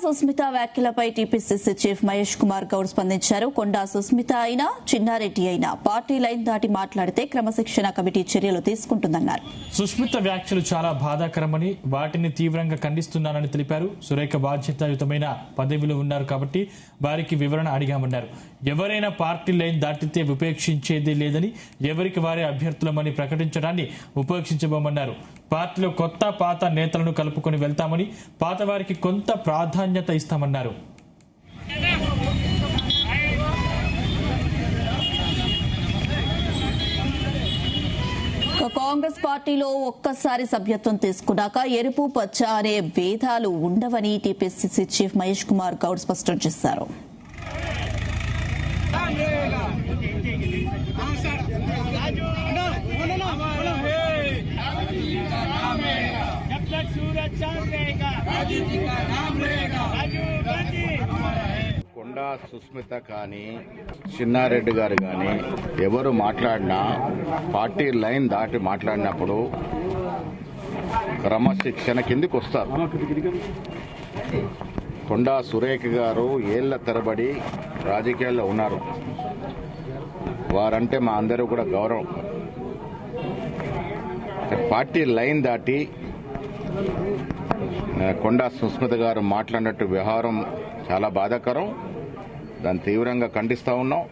సుస్మిత వ్యాఖ్యలపై TPCC chief Mahesh Kumar Goud స్పందించారు. కొండా సుస్మిత అయినా చిన్నారెడ్డి అయినా పార్టీ లైన్ దాటి మాట్లాడితే క్రమశిక్షణ కమిటీ చర్యలు తీసుకుంటుందన్నారు. సుస్మిత వ్యాఖ్యలు చాలా బాధాకరమని, వాటిని తీవ్రంగా ఖండిస్తున్నానని తెలిపారు. సురేఖ బాధ్యతాయుతమైన పదవిలో ఉన్నారు కాబట్టి వారికి వివరణ అడిగామన్నారు. ఎవరైనా పార్టీ లైన్ దాటితే ఉపేక్షించేది లేదని, ఎవరికి వారే అభ్యర్థులమని ప్రకటించడాన్ని ఉపేక్షించబోమన్నారు. పార్టీలో కొత్త పాత నేతలను కలుపుకొని వెళ్తామని, పాత వారికి కొంత ప్రాధాన్యత ఇస్తామన్నారు. కాంగ్రెస్ పార్టీలో ఒక్కసారి సభ్యత్వం తీసుకున్నాక ఎరుపు పచ్చ అనే భేదాలు ఉండవని టీపీసీసీ చీఫ్ మహేష్ కుమార్ గౌడ్ స్పష్టం చేశారు. కొండా సుస్మిత కానీ చిన్నారెడ్డి గారు కానీ ఎవరు మాట్లాడినా పార్టీ లైన్ దాటి మాట్లాడినప్పుడు క్రమశిక్షణ కిందికి వస్తారు. కొండా సురేఖ గారు ఏళ్ల తరబడి రాజకీయాల్లో ఉన్నారు. వారంటే మా అందరూ కూడా గౌరవం. పార్టీ లైన్ దాటి కొండా సుస్మిత గారు మాట్లాడినట్టు వ్యవహారం చాలా బాధాకరం. దాన్ని తీవ్రంగా ఖండిస్తా ఉన్నాం.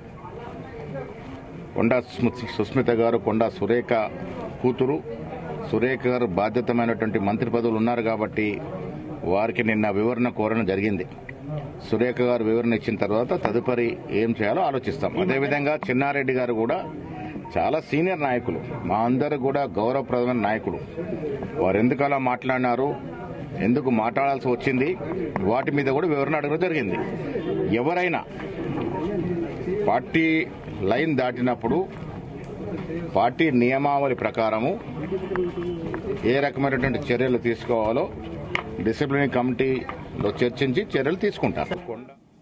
కొండా సుస్మిత గారు కొండా సురేఖ కూతురు. సురేఖ గారు బాధ్యతమైనటువంటి మంత్రి పదవులు ఉన్నారు కాబట్టి వారికి నిన్న వివరణ కోరడం జరిగింది. సురేఖ గారు వివరణ ఇచ్చిన తర్వాత తదుపరి ఏం చేయాలో ఆలోచిస్తాం. అదేవిధంగా చిన్నారెడ్డి గారు కూడా చాలా సీనియర్ నాయకులు, మా అందరూ కూడా గౌరవప్రదమైన నాయకుడు. వారు ఎందుకు అలా మాట్లాడినారు, ఎందుకు మాట్లాడాల్సి వచ్చింది, వాటి మీద కూడా వివరణ అడగడం జరిగింది. ఎవరైనా పార్టీ లైన్ దాటినప్పుడు పార్టీ నియమావళి ప్రకారము ఏ రకమైనటువంటి చర్యలు తీసుకోవాలో డిసిప్లినరీ కమిటీలో చర్చించి చర్యలు తీసుకుంటారు.